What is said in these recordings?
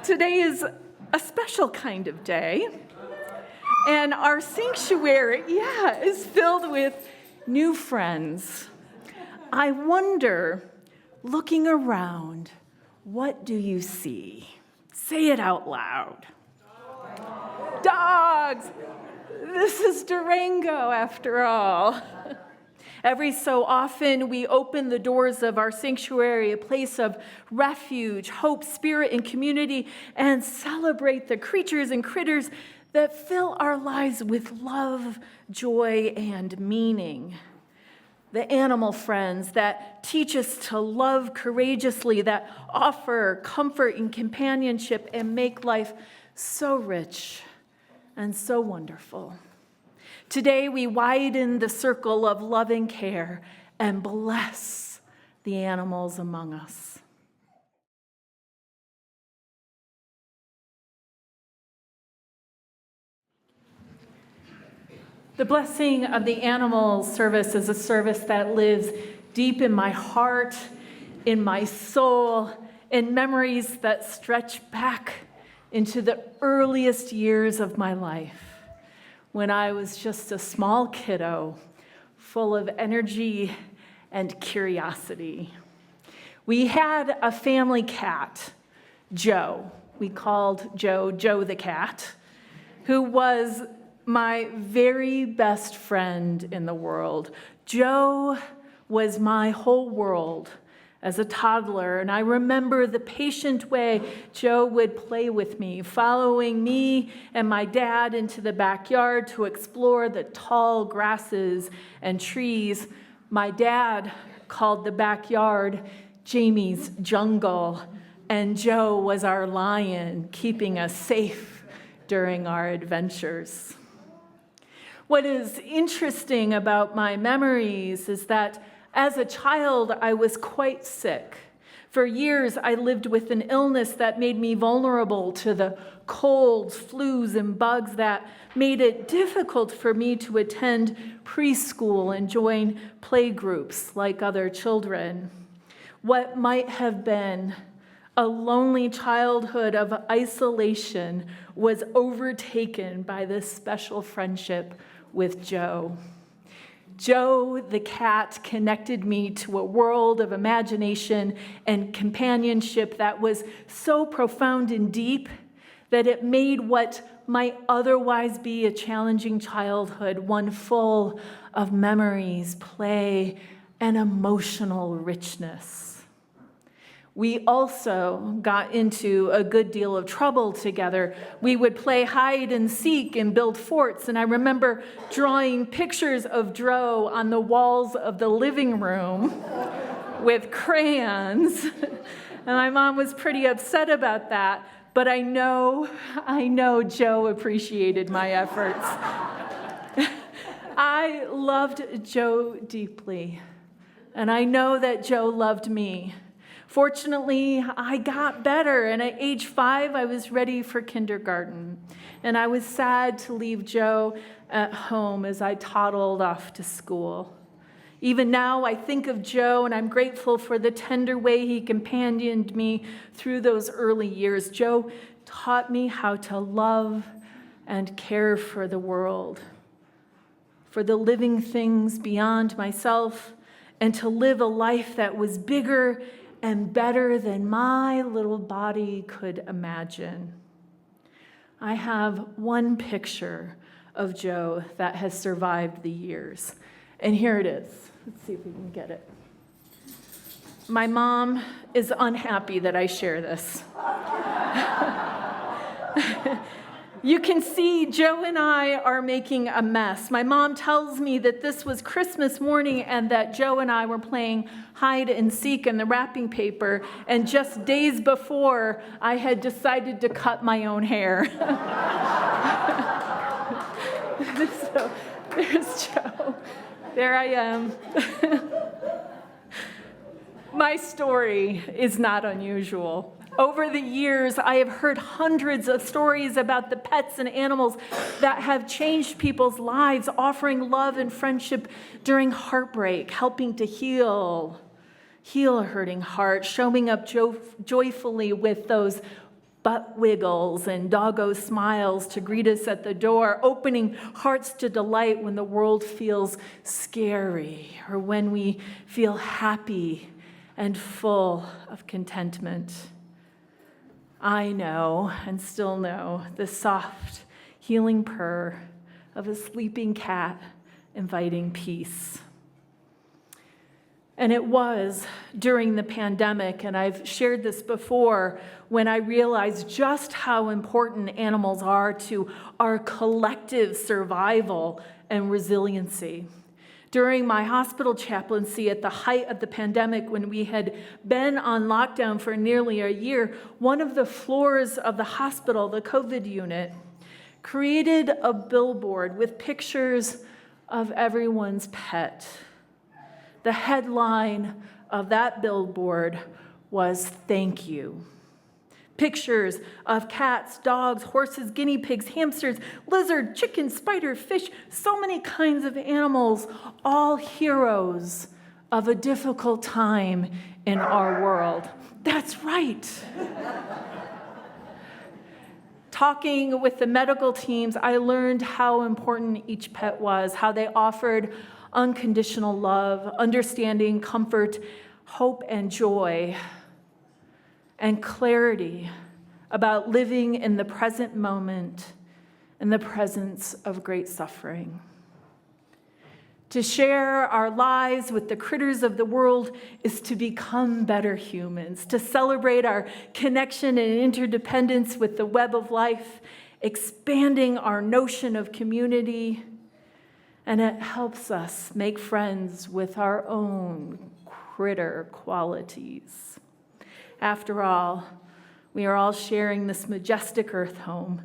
Today is a special kind of day, and our sanctuary, is filled with new friends. I wonder, looking around, what do you see? Say it out loud. Dogs! This is Durango, after all. Every so often, we open the doors of our sanctuary, a place of refuge, hope, spirit, and community, and celebrate the creatures and critters that fill our lives with love, joy, and meaning. The animal friends that teach us to love courageously, that offer comfort and companionship and make life so rich and so wonderful. Today, we widen the circle of love and care and bless the animals among us. The blessing of the animal service is a service that lives deep in my heart, in my soul, in memories that stretch back into the earliest years of my life, when I was just a small kiddo, full of energy and curiosity. We had a family cat, Joe. We called Joe the cat, who was my very best friend in the world. Joe was my whole world as a toddler, and I remember the patient way Joe would play with me, following me and my dad into the backyard to explore the tall grasses and trees. My dad called the backyard Jamie's jungle, and Joe was our lion, keeping us safe during our adventures. What is interesting about my memories is that as a child, I was quite sick. For years, I lived with an illness that made me vulnerable to the colds, flus, and bugs that made it difficult for me to attend preschool and join play groups like other children. What might have been a lonely childhood of isolation was overtaken by this special friendship with Joe. Joe the cat connected me to a world of imagination and companionship that was so profound and deep that it made what might otherwise be a challenging childhood one full of memories, play, and emotional richness. We also got into a good deal of trouble together. We would play hide and seek and build forts, and I remember drawing pictures of Joe on the walls of the living room with crayons. And my mom was pretty upset about that, but I know Joe appreciated my efforts. I loved Joe deeply, and I know that Joe loved me. Fortunately, I got better, and at age 5, I was ready for kindergarten. And I was sad to leave Joe at home as I toddled off to school. Even now, I think of Joe, and I'm grateful for the tender way he companioned me through those early years. Joe taught me how to love and care for the world, for the living things beyond myself, and to live a life that was bigger and better than my little body could imagine. I have one picture of Joe that has survived the years, and here it is. Let's see if we can get it. My mom is unhappy that I share this. You can see Joe and I are making a mess. My mom tells me that this was Christmas morning and that Joe and I were playing hide and seek in the wrapping paper, and just days before, I had decided to cut my own hair. So there's Joe. There I am. My story is not unusual. Over the years, I have heard hundreds of stories about the pets and animals that have changed people's lives, offering love and friendship during heartbreak, helping to heal a hurting heart, showing up joyfully with those butt wiggles and doggo smiles to greet us at the door, opening hearts to delight when the world feels scary or when we feel happy and full of contentment. I know and still know the soft, healing purr of a sleeping cat inviting peace. And it was during the pandemic, and I've shared this before, when I realized just how important animals are to our collective survival and resiliency. During my hospital chaplaincy at the height of the pandemic, when we had been on lockdown for nearly a year, one of the floors of the hospital, the COVID unit, created a billboard with pictures of everyone's pet. The headline of that billboard was "Thank you." Pictures of cats, dogs, horses, guinea pigs, hamsters, lizard, chicken, spider, fish, so many kinds of animals, all heroes of a difficult time in our world. That's right. Talking with the medical teams, I learned how important each pet was, how they offered unconditional love, understanding, comfort, hope, and joy, and clarity about living in the present moment in the presence of great suffering. To share our lives with the critters of the world is to become better humans, to celebrate our connection and interdependence with the web of life, expanding our notion of community. And it helps us make friends with our own critter qualities. After all, we are all sharing this majestic earth home.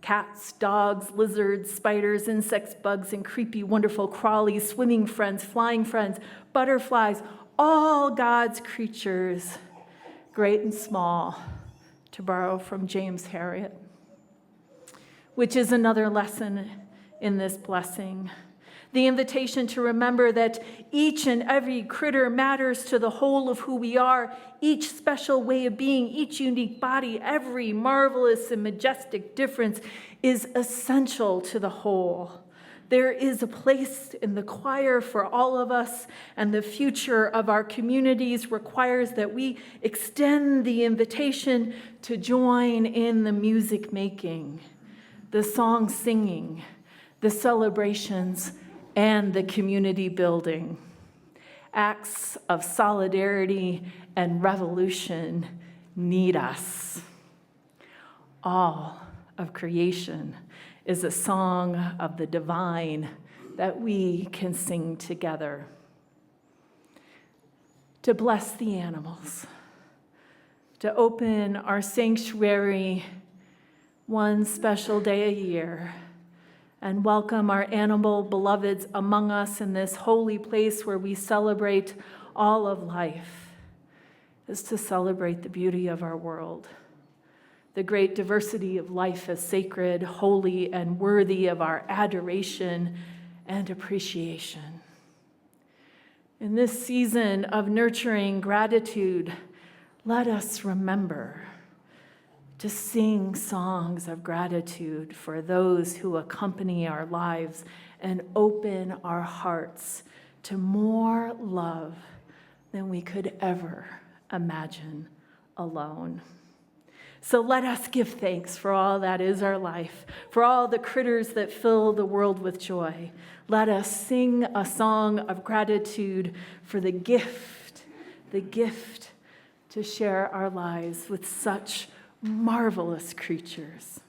Cats, dogs, lizards, spiders, insects, bugs, and creepy, wonderful crawlies, swimming friends, flying friends, butterflies, all God's creatures, great and small, to borrow from James Harriet, which is another lesson in this blessing. The invitation to remember that each and every critter matters to the whole of who we are, each special way of being, each unique body, every marvelous and majestic difference is essential to the whole. There is a place in the choir for all of us, and the future of our communities requires that we extend the invitation to join in the music making, the song singing, the celebrations, and the community building. Acts of solidarity and revolution need us. All of creation is a song of the divine that we can sing together. To bless the animals, to open our sanctuary one special day a year, and welcome our animal beloveds among us in this holy place where we celebrate all of life, is to celebrate the beauty of our world, the great diversity of life as sacred, holy, and worthy of our adoration and appreciation. In this season of nurturing gratitude, let us remember to sing songs of gratitude for those who accompany our lives and open our hearts to more love than we could ever imagine alone. So let us give thanks for all that is our life, for all the critters that fill the world with joy. Let us sing a song of gratitude for the gift to share our lives with such marvelous creatures.